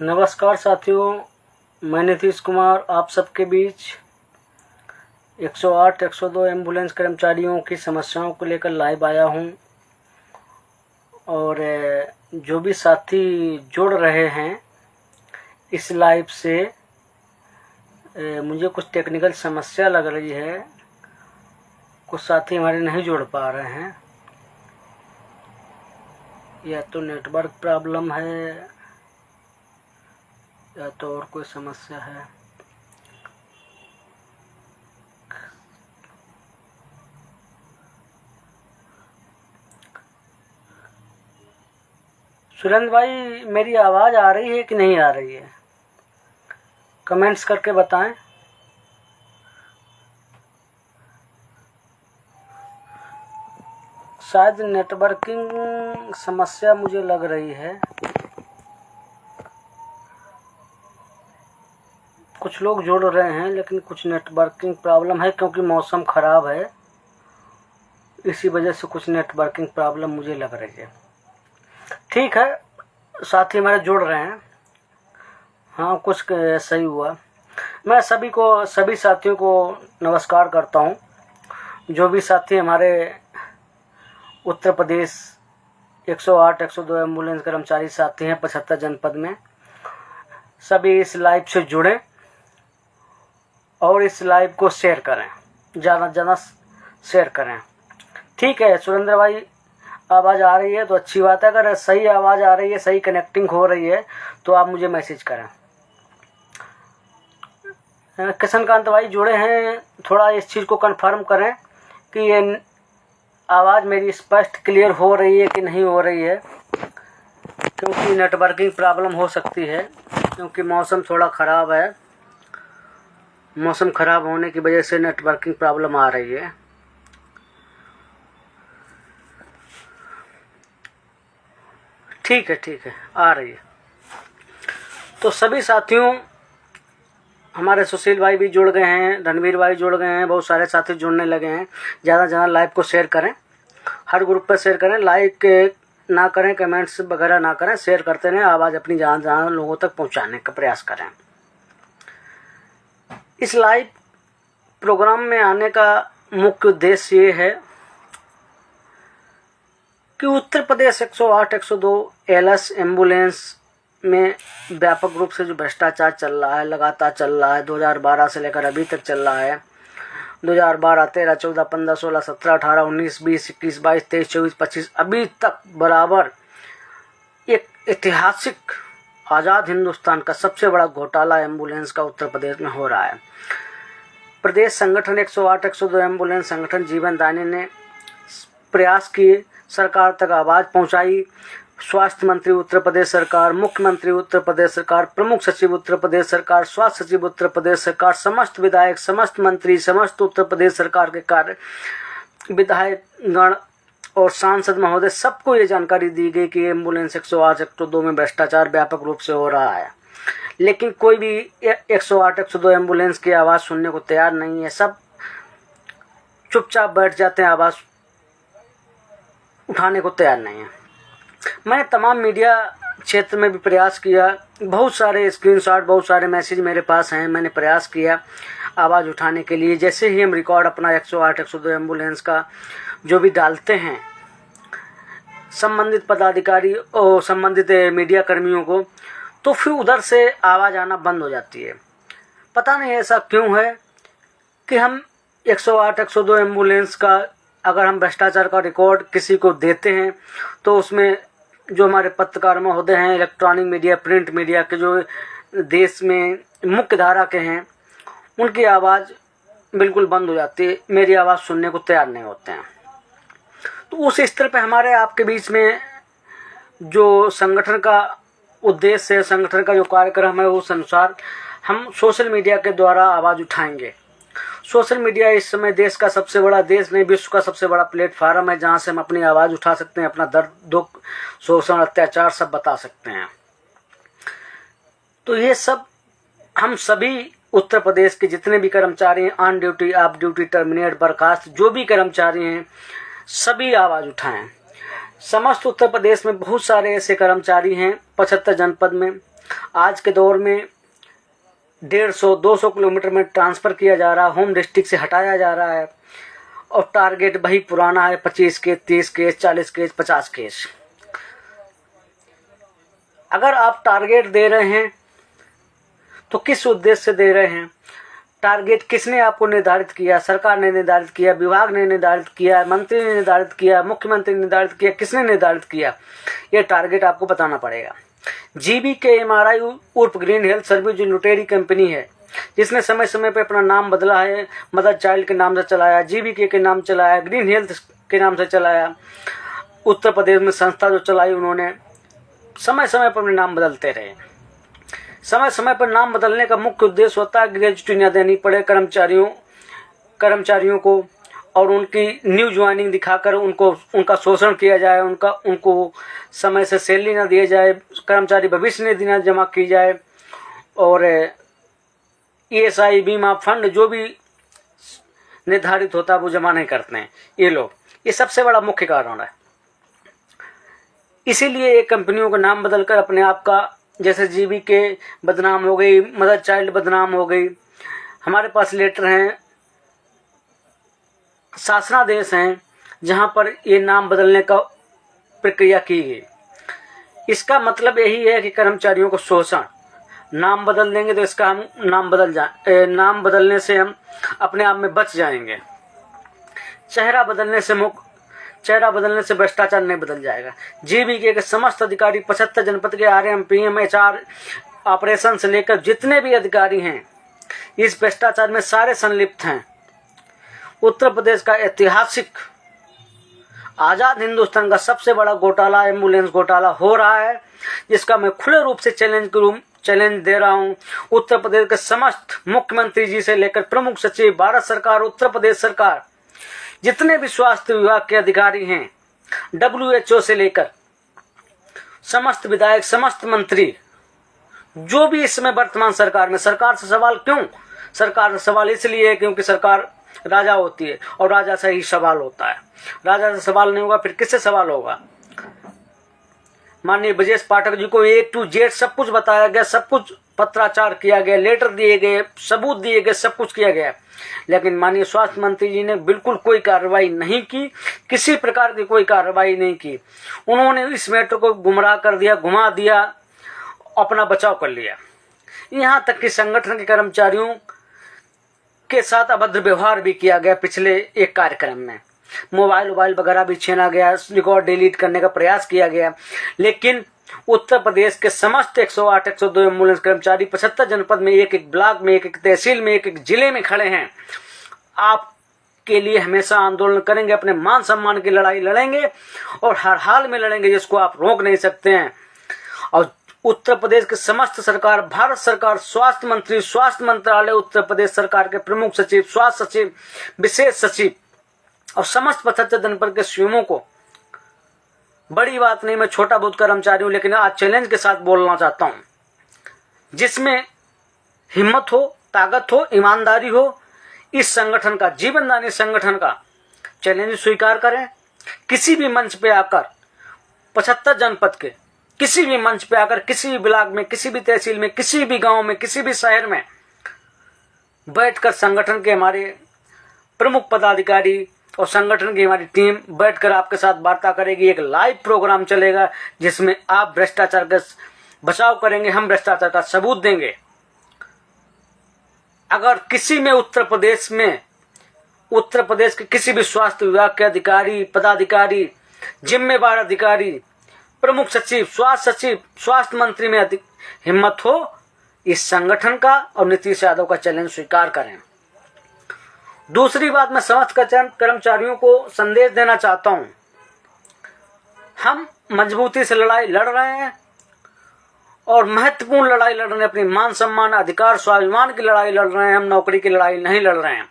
नमस्कार साथियों, मैं नीतीश कुमार आप सबके बीच 108 102 एम्बुलेंस कर्मचारियों की समस्याओं को लेकर लाइव आया हूं। और जो भी साथी जुड़ रहे हैं इस लाइव से, मुझे कुछ टेक्निकल समस्या लग रही है। कुछ साथी हमारे नहीं जुड़ पा रहे हैं, या तो नेटवर्क प्रॉब्लम है या तो और कोई समस्या है। सुरेंद्र भाई, मेरी आवाज़ आ रही है कि नहीं आ रही है? कमेंट्स करके बताएं। शायद नेटवर्किंग समस्या मुझे लग रही है। कुछ लोग जुड़ रहे हैं लेकिन कुछ नेटवर्किंग प्रॉब्लम है, क्योंकि मौसम ख़राब है, इसी वजह से कुछ नेटवर्किंग प्रॉब्लम मुझे लग रही है। ठीक है, साथी हमारे जुड़ रहे हैं। हाँ, कुछ सही हुआ। मैं सभी साथियों को नमस्कार करता हूँ। जो भी साथी हमारे उत्तर प्रदेश 108 102 एम्बुलेंस कर्मचारी साथी हैं 75 जनपद में, सभी इस लाइव से जुड़ें और इस लाइव को शेयर करें, ज़्यादा शेयर करें। ठीक है सुरेंद्र भाई, आवाज़ आ रही है तो अच्छी बात है। अगर सही आवाज़ आ रही है, सही कनेक्टिंग हो रही है तो आप मुझे मैसेज करें। किशनकांत भाई जुड़े हैं, थोड़ा इस चीज़ को कंफर्म करें कि ये आवाज़ मेरी स्पष्ट क्लियर हो रही है कि नहीं हो रही है, क्योंकि नेटवर्किंग प्रॉब्लम हो सकती है, क्योंकि मौसम थोड़ा ख़राब है। मौसम ख़राब होने की वजह से नेटवर्किंग प्रॉब्लम आ रही है। ठीक है, आ रही है। तो सभी साथियों, हमारे सुशील भाई भी जुड़ गए हैं, रणवीर भाई जुड़ गए हैं, बहुत सारे साथी जुड़ने लगे हैं। ज़्यादा लाइव को शेयर करें, हर ग्रुप पर शेयर करें, लाइक ना करें, कमेंट्स वगैरह ना करें, शेयर करते रहें। आवाज़ अपनी जहाँ लोगों तक पहुँचाने का प्रयास करें। इस लाइव प्रोग्राम में आने का मुख्य उद्देश्य ये है कि उत्तर प्रदेश 108 102 एलएस एम्बुलेंस में व्यापक रूप से जो भ्रष्टाचार चल रहा है, लगातार चल रहा है, 2012 से लेकर अभी तक चल रहा है। 2012, 13, 14, 15, 16, 17, 18, 19, 20, 21, 22, 23, 24, 25 अभी तक बराबर एक ऐतिहासिक आज़ाद हिंदुस्तान का सबसे बड़ा घोटाला एम्बुलेंस का उत्तर प्रदेश में हो रहा है। प्रदेश संगठन 108 102 एम्बुलेंस संगठन जीवनदानी ने प्रयास किए, सरकार तक आवाज़ पहुंचाई। स्वास्थ्य मंत्री उत्तर प्रदेश सरकार, मुख्यमंत्री उत्तर प्रदेश सरकार, प्रमुख सचिव उत्तर प्रदेश सरकार, स्वास्थ्य सचिव उत्तर प्रदेश सरकार, समस्त विधायक, समस्त मंत्री, समस्त उत्तर प्रदेश सरकार के कार्य विधायक गण और सांसद महोदय, सबको ये जानकारी दी गई कि एम्बुलेंस 108 102 में भ्रष्टाचार व्यापक रूप से हो रहा है। लेकिन कोई भी 108 102 एम्बुलेंस की आवाज़ सुनने को तैयार नहीं है। सब चुपचाप बैठ जाते हैं, आवाज़ उठाने को तैयार नहीं है। मैंने तमाम मीडिया क्षेत्र में भी प्रयास किया, बहुत सारे स्क्रीनशॉट, बहुत सारे मैसेज मेरे पास हैं। मैंने प्रयास किया आवाज़ उठाने के लिए। जैसे ही हम रिकॉर्ड अपना 108 102 एम्बुलेंस का जो भी डालते हैं संबंधित पदाधिकारी और संबंधित मीडिया कर्मियों को, तो फिर उधर से आवाज़ आना बंद हो जाती है। पता नहीं ऐसा क्यों है कि हम 108 102 एम्बुलेंस का अगर हम भ्रष्टाचार का रिकॉर्ड किसी को देते हैं तो उसमें जो हमारे पत्रकार महोदय हैं, इलेक्ट्रॉनिक मीडिया, प्रिंट मीडिया के जो देश में मुख्य धारा के हैं, उनकी आवाज़ बिल्कुल बंद हो जाती है, मेरी आवाज़ सुनने को तैयार नहीं होते हैं। तो उस स्तर पे हमारे आपके बीच में जो संगठन का उद्देश्य है, संगठन का जो कार्यक्रम है, उस अनुसार हम सोशल मीडिया के द्वारा आवाज़ उठाएंगे। सोशल मीडिया इस समय देश का सबसे बड़ा, देश नहीं विश्व का सबसे बड़ा प्लेटफार्म है, जहाँ से हम अपनी आवाज़ उठा सकते हैं, अपना दर्द, दुख, शोषण, अत्याचार सब बता सकते हैं। तो ये सब हम सभी उत्तर प्रदेश के जितने भी कर्मचारी हैं, on duty, of duty, terminate, बर्खास्त, जो भी कर्मचारी हैं, सभी आवाज़ उठाएं। समस्त उत्तर प्रदेश में बहुत सारे ऐसे कर्मचारी हैं 75 जनपद में आज के दौर में 150-200 किलोमीटर में ट्रांसफ़र किया जा रहा है, होम डिस्ट्रिक्ट से हटाया जा रहा है, और टारगेट वही पुराना है, 25 केस, 30 केस, 40 केस, 50 केस। अगर आप टारगेट दे रहे हैं तो किस उद्देश्य से दे रहे हैं? टारगेट किसने आपको निर्धारित किया? सरकार ने निर्धारित किया, विभाग ने निर्धारित किया, मंत्री ने निर्धारित किया, मुख्यमंत्री ने निर्धारित किया, किसने निर्धारित किया? ये टारगेट आपको बताना पड़ेगा। GBK-MRI उर्फ ग्रीन हेल्थ सर्विस जो लुटेरी कंपनी है, जिसने समय समय पर अपना नाम बदला है, मदर चाइल्ड के नाम से चलाया, GBK के नाम चलाया, ग्रीन हेल्थ के नाम से चलाया, उत्तर प्रदेश में संस्था जो चलाई उन्होंने, समय समय पर अपने नाम बदलते रहे। समय समय पर नाम बदलने का मुख्य उद्देश्य होता है कि ग्रेजुटी न देनी पड़े कर्मचारियों को, और उनकी न्यू ज्वाइनिंग दिखाकर उनका शोषण किया जाए, उनको समय से सैलरी न दिया जाए, कर्मचारी भविष्य निधि न जमा की जाए, और ESI बीमा फंड जो भी निर्धारित होता है वो जमा नहीं करते हैं ये लोग। ये सबसे बड़ा मुख्य कारण है। इसीलिए ये कंपनियों का नाम बदलकर अपने आप का, जैसे GBK बदनाम हो गई, मदर चाइल्ड बदनाम हो गई। हमारे पास लेटर हैं, शासनादेश हैं, जहां पर ये नाम बदलने का प्रक्रिया की गई। इसका मतलब यही है कि कर्मचारियों को शोषण, नाम बदल देंगे तो इसका हम नाम बदलने से हम अपने आप में बच जाएंगे। चेहरा बदलने से भ्रष्टाचार नहीं बदल जाएगा। GBK के समस्त अधिकारी 75 जनपद के RM, PM, HR ऑपरेशन से लेकर जितने भी अधिकारी हैं इस भ्रष्टाचार में सारे संलिप्त हैं। उत्तर प्रदेश का ऐतिहासिक आजाद हिंदुस्तान का सबसे बड़ा घोटाला एम्बुलेंस घोटाला हो रहा है, जिसका मैं खुले रूप से चैलेंज दे रहा हूं। उत्तर प्रदेश के समस्त मुख्यमंत्री जी से लेकर प्रमुख सचिव, भारत सरकार, उत्तर प्रदेश सरकार, जितने भी स्वास्थ्य विभाग के अधिकारी हैं, WHO से लेकर समस्त विधायक, समस्त मंत्री, जो भी इस समय वर्तमान सरकार में, सरकार से सवाल क्यों? सरकार से सवाल इसलिए है क्योंकि सरकार राजा होती है और राजा से ही सवाल होता है। राजा से सवाल नहीं होगा फिर किससे सवाल होगा? माननीय ब्रजेश पाठक जी को A to Z सब कुछ बताया गया, सब कुछ पत्राचार किया गया, लेटर दिए गए, सबूत दिए गए, सब कुछ किया गया, लेकिन माननीय स्वास्थ्य मंत्री जी ने बिल्कुल कोई कार्रवाई नहीं की, किसी प्रकार की कोई कार्रवाई नहीं की। उन्होंने इस मैटर को गुमराह कर दिया, घुमा दिया, अपना बचाव कर लिया। यहाँ तक कि संगठन के कर्मचारियों के साथ अभद्र व्यवहार भी किया गया। पिछले एक कार्यक्रम में मोबाइल वगैरह भी छीना गया, रिकॉर्ड डिलीट करने का प्रयास किया गया, लेकिन उत्तर प्रदेश के समस्त 108, 102 एम्बुलेंस कर्मचारी 75 जनपद में, एक ब्लॉक में, एक तहसील में, एक जिले में खड़े हैं। आपके लिए हमेशा आंदोलन करेंगे, अपने मान सम्मान की लड़ाई लड़ेंगे और हर हाल में लड़ेंगे, जिसको आप रोक नहीं सकते हैं। और उत्तर प्रदेश के समस्त सरकार, भारत सरकार, स्वास्थ्य मंत्री, स्वास्थ्य मंत्रालय, उत्तर प्रदेश सरकार के प्रमुख सचिव, स्वास्थ्य सचिव, विशेष सचिव और समस्त 75 जनपद के सीएमओ को, बड़ी बात नहीं, मैं छोटा बहुत कर्मचारी हूं, लेकिन आज चैलेंज के साथ बोलना चाहता हूं, जिसमें हिम्मत हो, ताकत हो, ईमानदारी हो, इस संगठन का, जीवनदानी संगठन का चैलेंज स्वीकार करें। किसी भी मंच पे आकर 75 जनपद के किसी भी मंच पे आकर, किसी भी ब्लॉक में, किसी भी तहसील में, किसी भी गांव में, किसी भी शहर में बैठकर संगठन के हमारे प्रमुख पदाधिकारी और संगठन की हमारी टीम बैठकर आपके साथ वार्ता करेगी। एक लाइव प्रोग्राम चलेगा जिसमें आप भ्रष्टाचार का बचाव करेंगे, हम भ्रष्टाचार का सबूत देंगे। अगर किसी में उत्तर प्रदेश के किसी भी स्वास्थ्य विभाग के अधिकारी, पदाधिकारी, जिम्मेवार अधिकारी, प्रमुख सचिव, स्वास्थ्य सचिव, स्वास्थ्य मंत्री में हिम्मत हो, इस संगठन का और नीतीश यादव का चैलेंज स्वीकार करें। दूसरी बात, मैं समस्त कर्मचारियों को संदेश देना चाहता हूं, हम मजबूती से लड़ाई लड़ रहे हैं और महत्वपूर्ण लड़ाई लड़ रहे हैं, अपनी मान सम्मान, अधिकार, स्वाभिमान की लड़ाई लड़ रहे हैं, हम नौकरी की लड़ाई नहीं लड़ रहे हैं।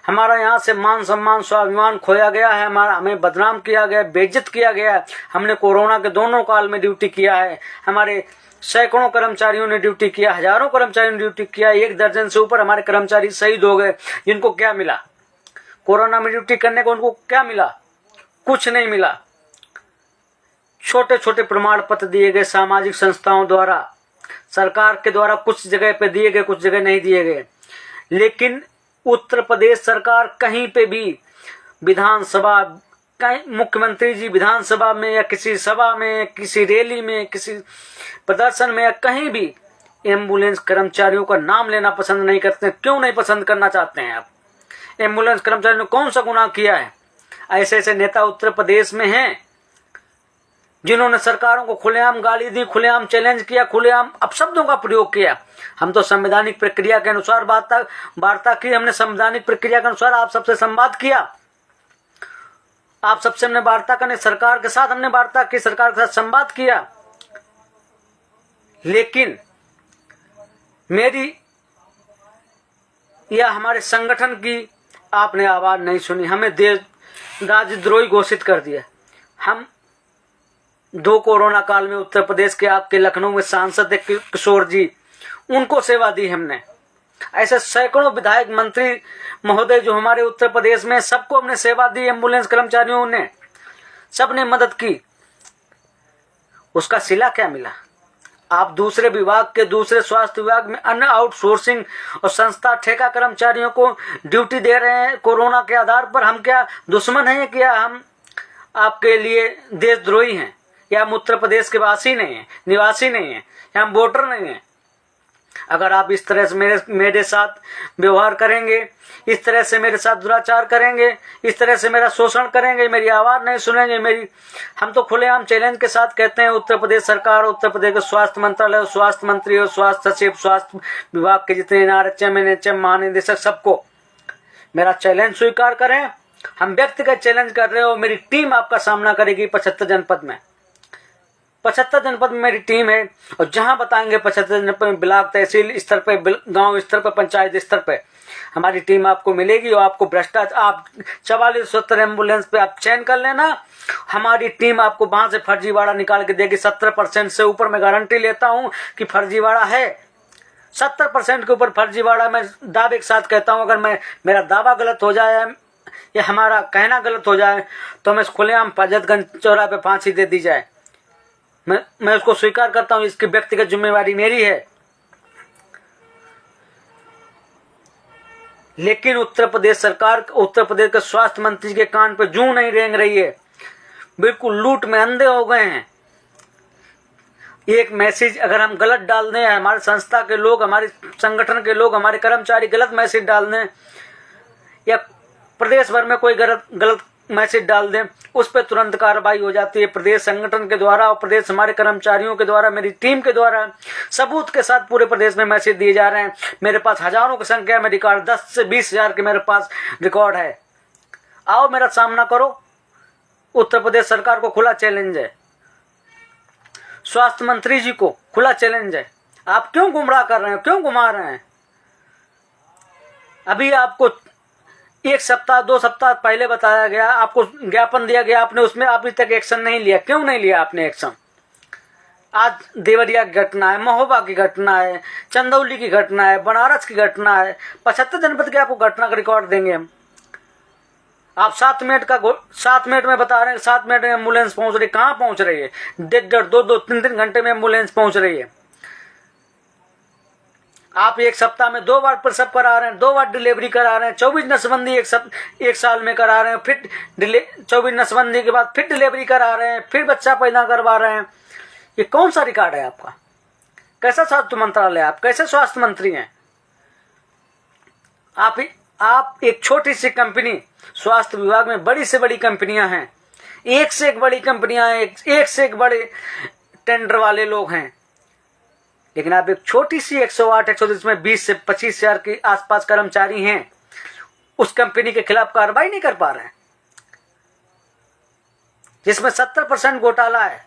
हमारा यहाँ से मान सम्मान, स्वाभिमान खोया गया है, हमें बदनाम किया गया, बेइज्जत किया गया है। हमने कोरोना के दोनों काल में ड्यूटी किया है, हमारे सैकड़ों कर्मचारियों ने ड्यूटी किया, हजारों कर्मचारियों ने ड्यूटी किया, 1 दर्जन से ऊपर हमारे कर्मचारी शहीद हो गए। जिनको क्या मिला कोरोना में ड्यूटी करने को? उनको क्या मिला? कुछ नहीं मिला। छोटे छोटे प्रमाण पत्र दिए गए सामाजिक संस्थाओं द्वारा, सरकार के द्वारा कुछ जगह पे दिए गए, कुछ जगह नहीं दिए गए। लेकिन उत्तर प्रदेश सरकार कहीं पे भी विधानसभा, कहीं मुख्यमंत्री जी विधानसभा में या किसी सभा में, किसी रैली में, किसी प्रदर्शन में या कहीं भी एम्बुलेंस कर्मचारियों का नाम लेना पसंद नहीं करते। क्यों नहीं पसंद करना चाहते हैं आप? एम्बुलेंस कर्मचारियों ने कौन सा गुनाह किया है? ऐसे ऐसे नेता उत्तर प्रदेश में हैं जिन्होंने सरकारों को खुलेआम गाली दी, खुलेआम चैलेंज किया, खुलेआम अपशब्दों का प्रयोग किया। हम तो संवैधानिक प्रक्रिया के अनुसार वार्ता की, हमने संवैधानिक प्रक्रिया के अनुसार आप सबसे संवाद किया, आप सबसे हमने वार्ता करने, सरकार के साथ हमने वार्ता की, सरकार के साथ संवाद किया। लेकिन मेरी या हमारे संगठन की आपने आवाज नहीं सुनी, हमें देश राजद्रोही घोषित कर दिया। हम 2 कोरोना काल में उत्तर प्रदेश के आपके लखनऊ में सांसद किशोर जी, उनको सेवा दी हमने। ऐसे सैकड़ों विधायक मंत्री महोदय जो हमारे उत्तर प्रदेश में, सबको हमने सेवा दी। एम्बुलेंस कर्मचारियों ने सबने मदद की। उसका सिला क्या मिला? आप दूसरे विभाग के, दूसरे स्वास्थ्य विभाग में अन्य आउटसोर्सिंग और संस्था ठेका कर्मचारियों को ड्यूटी दे रहे हैं कोरोना के आधार पर। हम क्या दुश्मन हैं? क्या हम आपके लिए देशद्रोही हैं? या हम उत्तर प्रदेश के वासी नहीं हैं, निवासी नहीं हैं, या हम वोटर नहीं हैं? अगर आप इस तरह से मेरे साथ व्यवहार करेंगे, इस तरह से मेरे साथ दुराचार करेंगे, इस तरह से मेरा शोषण करेंगे, मेरी आवाज नहीं सुनेंगे, हम तो खुलेआम चैलेंज के साथ कहते हैं उत्तर प्रदेश सरकार, उत्तर प्रदेश के स्वास्थ्य मंत्रालय, स्वास्थ्य मंत्री और स्वास्थ्य सचिव, स्वास्थ्य विभाग के जितने NRHM, NHM महानिदेशक, सबको मेरा चैलेंज स्वीकार करें। हम व्यक्तिगत चैलेंज कर रहे हो, मेरी टीम आपका सामना करेगी 75 जनपद में। 75 जनपद में मेरी टीम है, और जहां बताएंगे 75 जनपद में, ब्लॉक, तहसील स्तर पे, गांव स्तर पे, पंचायत स्तर पे हमारी टीम आपको मिलेगी। और आपको भ्रष्टाचार, आप 44-70 एम्बुलेंस पे आप चयन कर लेना, हमारी टीम आपको वहां से फर्जीवाड़ा निकाल के देगी। 70% से ऊपर मैं गारंटी लेता हूं कि फर्जीवाड़ा है। 70% के ऊपर फर्जीवाड़ा, मैं दावे के साथ कहता हूं। अगर मेरा दावा गलत हो जाए या हमारा कहना गलत हो जाए तो हमें खुलेआम फजतगंज चौराहे पे फांसी दे दी जाए, मैं उसको स्वीकार करता हूं। इसकी व्यक्तिगत जिम्मेवारी मेरी है। लेकिन उत्तर प्रदेश सरकार, उत्तर प्रदेश के स्वास्थ्य मंत्री के कान पे जूं नहीं रेंग रही है, बिल्कुल लूट में अंधे हो गए हैं। एक मैसेज अगर हम गलत डाल दें, हमारे संस्था के लोग, हमारे संगठन के लोग, हमारे कर्मचारी गलत मैसेज डाल दें, या प्रदेश भर में कोई गलत मैसेज डाल दें, उस पर तुरंत कार्रवाई हो जाती है प्रदेश संगठन के द्वारा और प्रदेश हमारे कर्मचारियों के द्वारा, मेरी टीम के द्वारा सबूत के साथ पूरे प्रदेश में मैसेज दिए जा रहे हैं। मेरे पास हजारों की संख्या में रिकॉर्ड, 10 से 20 हजार के मेरे पास रिकॉर्ड है। आओ मेरा सामना करो। उत्तर प्रदेश सरकार को खुला चैलेंज है, स्वास्थ्य मंत्री जी को खुला चैलेंज है। आप क्यों गुमराह कर रहे हैं, क्यों घुमा रहे हैं? अभी आपको 1 सप्ताह 2 सप्ताह पहले बताया गया, आपको ज्ञापन दिया गया, आपने उसमें अभी तक एक्शन नहीं लिया। क्यों नहीं लिया आपने एक्शन? आज देवरिया की घटना है, महोबा की घटना है, चंदौली की घटना है, बनारस की घटना है, 75 जनपद के आपको घटना का रिकॉर्ड देंगे हम। आप 7 मिनट में बता रहे हैं, 7 मिनट में एम्बुलेंस पहुंच रही। कहाँ पहुंच रही है? 1.5, 2, 3 घंटे में एम्बुलेंस पहुंच रही है। आप 1 सप्ताह में 2 बार प्रसव करा रहे हैं, 2 बार डिलीवरी करा रहे हैं, 24 नसबंदी एक साल में करा रहे हैं, फिर 24 नसबंदी के बाद फिर डिलीवरी करा रहे हैं, फिर बच्चा पैदा करवा रहे हैं। ये कौन सा रिकॉर्ड है आपका? कैसा स्वास्थ्य मंत्रालय? आप कैसे स्वास्थ्य मंत्री हैं? आप एक छोटी सी कंपनी, स्वास्थ्य विभाग में बड़ी से बड़ी कंपनियां हैं, एक से एक बड़ी कंपनियां हैं, एक से एक बड़े टेंडर वाले लोग हैं, लेकिन आप एक छोटी सी 108, 110 में 20 से 25 हजार के आसपास कर्मचारी हैं, उस कंपनी के खिलाफ कार्रवाई नहीं कर पा रहे हैं, जिसमें 70% घोटाला है।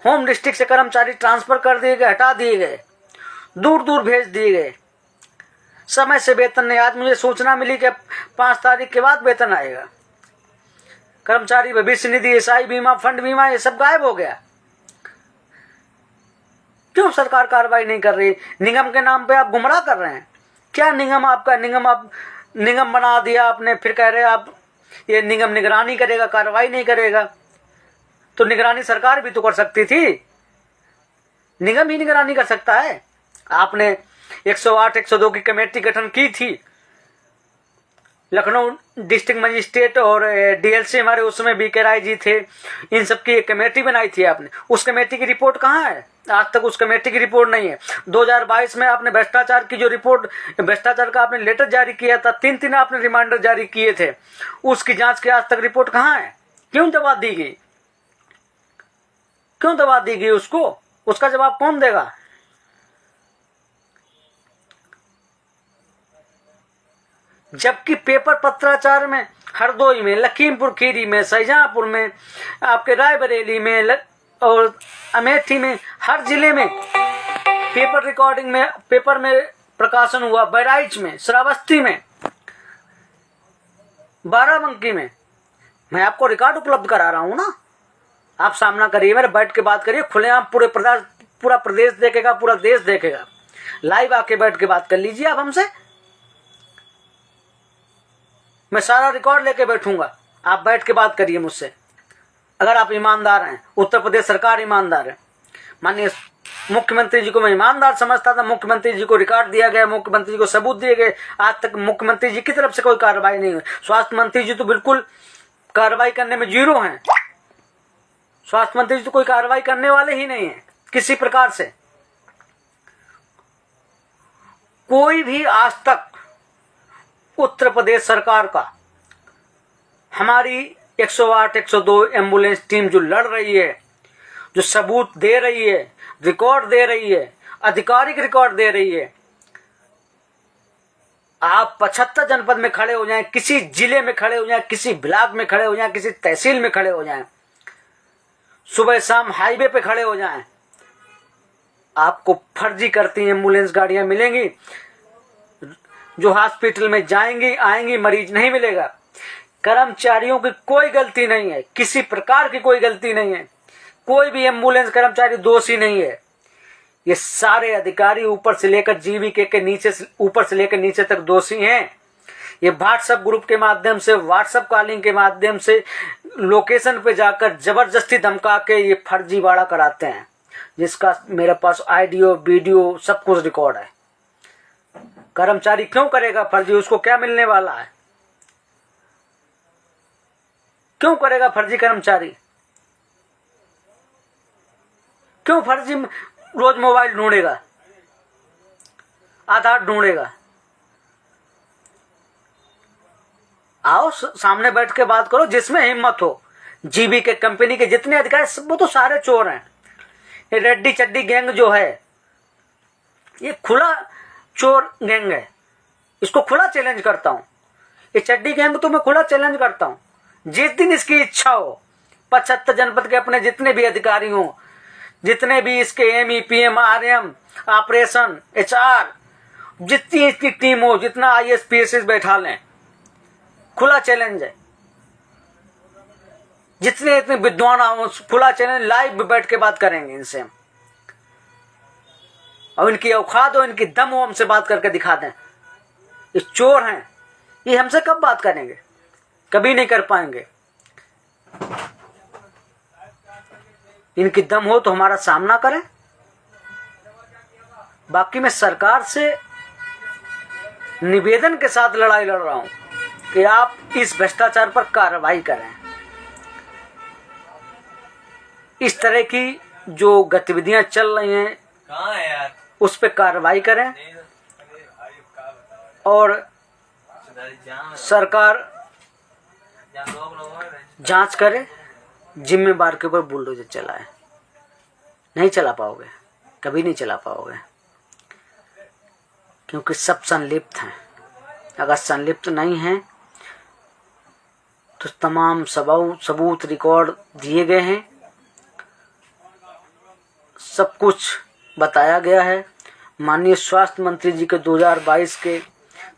होम डिस्ट्रिक्ट से कर्मचारी ट्रांसफर कर दिए गए, हटा दिए गए, दूर दूर भेज दिए गए, समय से वेतन नहीं। आज मुझे सूचना मिली कि 5 तारीख के बाद वेतन आएगा। कर्मचारी भविष्य निधि, SI बीमा, फंड बीमा, ये सब गायब हो गया। क्यों सरकार कार्रवाई नहीं कर रही? निगम के नाम पे आप गुमराह कर रहे हैं। क्या निगम आपका? निगम बना दिया आपने, फिर कह रहे आप ये निगम निगरानी करेगा, कार्रवाई नहीं करेगा। तो निगरानी सरकार भी तो कर सकती थी। निगम ही निगरानी कर सकता है। आपने 108 102 की कमेटी गठन की थी, लखनऊ डिस्ट्रिक्ट मजिस्ट्रेट और डीएलसी हमारे उसमें बीके राय जी थे, इन सब की एक कमेटी बनाई थी आपने। उस कमेटी की रिपोर्ट कहाँ है? आज तक उस कमेटी की रिपोर्ट नहीं है। 2022 में आपने भ्रष्टाचार की जो रिपोर्ट, भ्रष्टाचार का आपने लेटर जारी किया था, 3 आपने रिमाइंडर जारी किए थे, उसकी जांच की आज तक रिपोर्ट कहाँ है? क्यों दबा दी गई? क्यों दबा दी गई उसको? उसका जवाब कौन देगा? जबकि पेपर पत्राचार में हरदोई में, लखीमपुर खीरी में, शाहजहांपुर में, आपके रायबरेली में और अमेठी में, हर जिले में पेपर रिकॉर्डिंग में, पेपर में प्रकाशन हुआ। बहराइच में, श्रावस्ती में, बाराबंकी में। मैं आपको रिकॉर्ड उपलब्ध करा रहा हूं ना, आप सामना करिए, मेरे बैठ के बात करिए, खुलेआम पूरा प्रदेश देखेगा, पूरा देश देखेगा। लाइव आके बैठ के बात कर लीजिए आप हमसे, मैं सारा रिकॉर्ड लेके बैठूंगा, आप बैठ के बात करिए मुझसे। अगर आप ईमानदार हैं, उत्तर प्रदेश सरकार ईमानदार है। माननीय मुख्यमंत्री जी को मैं ईमानदार समझता था, मुख्यमंत्री जी को रिकॉर्ड दिया गया, मुख्यमंत्री जी को सबूत दिए गए, आज तक मुख्यमंत्री जी की तरफ से कोई कार्रवाई नहीं हुई। स्वास्थ्य मंत्री जी तो बिल्कुल कार्रवाई करने में जीरो हैं। स्वास्थ्य मंत्री जी तो कोई कार्रवाई करने वाले ही नहीं है किसी प्रकार से। कोई भी आज तक उत्तर प्रदेश सरकार का, हमारी 108 102 एम्बुलेंस टीम जो लड़ रही है, जो सबूत दे रही है, रिकॉर्ड दे रही है, आधिकारिक रिकॉर्ड दे रही है, आप 75 जनपद में खड़े हो जाएं, किसी जिले में खड़े हो जाएं, किसी ब्लॉक में खड़े हो जाएं, किसी तहसील में खड़े हो जाएं, सुबह शाम हाईवे पे खड़े हो जाएं, आपको फर्जी करती एम्बुलेंस गाड़ियां मिलेंगी, जो हॉस्पिटल में जाएंगी आएंगी, मरीज नहीं मिलेगा। कर्मचारियों की कोई गलती नहीं है, किसी प्रकार की कोई गलती नहीं है, कोई भी एम्बुलेंस कर्मचारी दोषी नहीं है। ये सारे अधिकारी ऊपर से लेकर जीवीके के नीचे, ऊपर से लेकर नीचे तक दोषी हैं। ये व्हाट्सएप ग्रुप के माध्यम से, व्हाट्सएप कॉलिंग के माध्यम से लोकेशन पे जाकर जबरदस्ती धमका के ये फर्जीवाड़ा कराते हैं, जिसका मेरे पास ऑडियो वीडियो सब कुछ रिकॉर्ड है। कर्मचारी क्यों करेगा फर्जी? उसको क्या मिलने वाला है? क्यों करेगा फर्जी कर्मचारी? क्यों फर्जी रोज मोबाइल ढूंढेगा, आधार ढूंढेगा? आओ सामने बैठ के बात करो, जिसमें हिम्मत हो। जीबी के कंपनी के जितने अधिकारी सब वो तो सारे चोर हैं। ये रेड्डी चड्डी गैंग जो है, ये खुला चोर गैंग है। इसको खुला चैलेंज करता हूं। ये चड्डी गैंग तो मैं खुला चैलेंज करता हूं। जिस दिन इसकी इच्छा हो, 75 जनपद के अपने जितने भी अधिकारी हों, जितने भी इसके ME PM RM operation HR, जितनी इसकी टीम हो, जितना आईएएस पीएसएस बैठा लें, खुला चैलेंज है। जितने इतने विद्वान हो, खुला चैलेंज, लाइव बैठ के बात करेंगे इनसे। और इनकी औकात हो, इनकी दम हो, हमसे बात करके दिखा दें। ये चोर हैं, ये हमसे कब बात करेंगे? कभी नहीं कर पाएंगे। इनकी दम हो तो हमारा सामना करें। बाकी मैं सरकार से निवेदन के साथ लड़ाई लड़ रहा हूं कि आप इस भ्रष्टाचार पर कार्रवाई करें। इस तरह की जो गतिविधियां चल रही हैं, कहाँ है यार, उस पर कार्रवाई करें और सरकार जांच करे, जिम्मेदार के ऊपर बुलडोजर चलाए। नहीं चला पाओगे, कभी नहीं चला पाओगे, क्योंकि सब संलिप्त हैं। अगर संलिप्त नहीं हैं तो तमाम सबूत रिकॉर्ड दिए गए हैं, सब कुछ बताया गया है। माननीय स्वास्थ्य मंत्री जी के 2022 के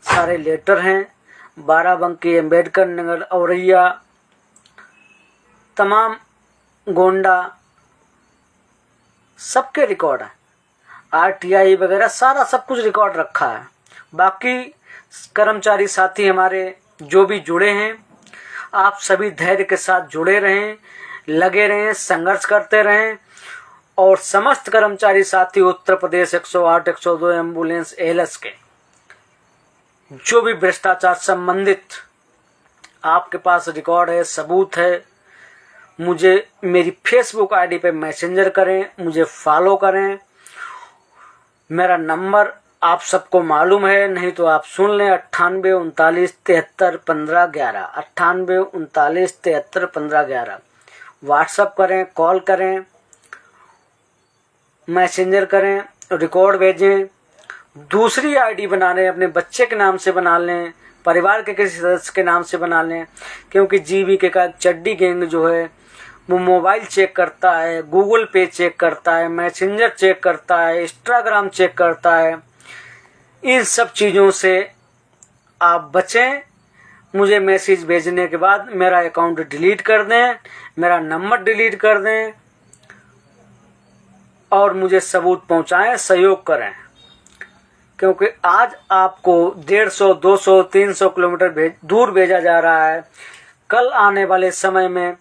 सारे लेटर हैं। बाराबंकी, अम्बेडकर नगर, औरैया, तमाम गोंडा, सबके रिकॉर्ड है। आरटीआई वगैरह सारा सब कुछ रिकॉर्ड रखा है। बाकी कर्मचारी साथी हमारे जो भी जुड़े हैं, आप सभी धैर्य के साथ जुड़े रहें, लगे रहें, संघर्ष करते रहें और समस्त कर्मचारी साथी उत्तर प्रदेश 108 102 एम्बुलेंस एएलएस के जो भी भ्रष्टाचार संबंधित आपके पास रिकॉर्ड है, सबूत है, मुझे मेरी फेसबुक आईडी पे मैसेंजर करें, मुझे फॉलो करें। मेरा नंबर आप सबको मालूम है, नहीं तो आप सुन लें 98 39 73 15 11 98 39 73 15 11। व्हाट्सअप करें, कॉल करें, मैसेंजर करें, रिकॉर्ड भेजें। दूसरी आईडी बना लें, अपने बच्चे के नाम से बना लें, परिवार के किसी सदस्य के नाम से बना लें, क्योंकि जीवीके का चड्डी गैंग जो है वो मोबाइल चेक करता है, गूगल पे चेक करता है, मैसेंजर चेक करता है, इंस्टाग्राम चेक करता है। इन सब चीज़ों से आप बचें। मुझे मैसेज भेजने के बाद मेरा अकाउंट डिलीट कर दें, मेरा नंबर डिलीट कर दें और मुझे सबूत पहुंचाएं, सहयोग करें। क्योंकि आज आपको 150, 200, 300 किलोमीटर दूर भेजा जा रहा है। कल आने वाले समय में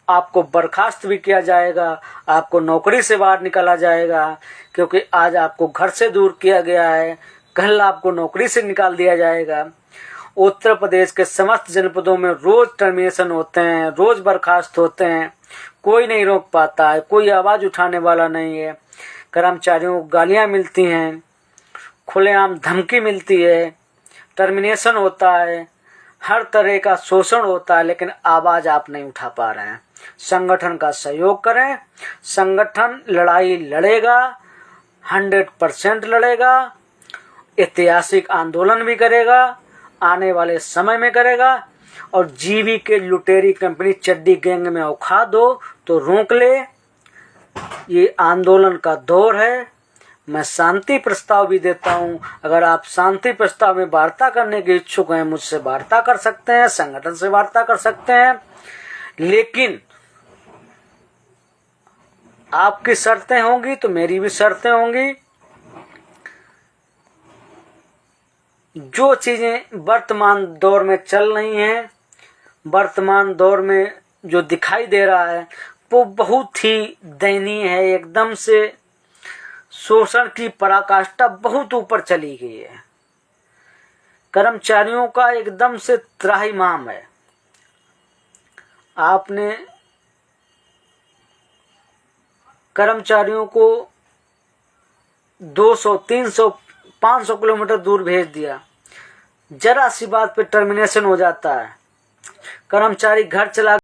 आपको बर्खास्त भी किया जाएगा, आपको नौकरी से बाहर निकाला जाएगा, क्योंकि आज आपको घर से दूर किया गया है, कल आपको नौकरी से निकाल दिया जाएगा। उत्तर प्रदेश के समस्त जनपदों में रोज टर्मिनेशन होते हैं, रोज बर्खास्त होते हैं, कोई नहीं रोक पाता है, कोई आवाज़ उठाने वाला नहीं है। कर्मचारियों को गालियाँ मिलती हैं, खुलेआम धमकी मिलती है, टर्मिनेशन होता है, हर तरह का शोषण होता है, लेकिन आवाज़ आप नहीं उठा पा रहे हैं। संगठन का सहयोग करें। संगठन लड़ाई लड़ेगा, 100% लड़ेगा, ऐतिहासिक आंदोलन भी करेगा, आने वाले समय में करेगा। और जीवीके लुटेरी कंपनी चड्डी गैंग में औखा दो तो रोक ले। ये आंदोलन का दौर है। मैं शांति प्रस्ताव भी देता हूं। अगर आप शांति प्रस्ताव में वार्ता करने के इच्छुक हैं, मुझसे वार्ता कर सकते हैं, संगठन से वार्ता कर सकते हैं, लेकिन आपकी शर्तें होंगी तो मेरी भी शर्तें होंगी। जो चीजें वर्तमान दौर में चल रही हैं, वर्तमान दौर में जो दिखाई दे रहा है वो बहुत ही दयनीय है। एकदम से शोषण की पराकाष्ठा बहुत ऊपर चली गई है। कर्मचारियों का एकदम से त्राहिमाम है। आपने कर्मचारियों को 200, 300, 500 किलोमीटर दूर भेज दिया, जरा सी बात पे टर्मिनेशन हो जाता है। कर्मचारी घर चला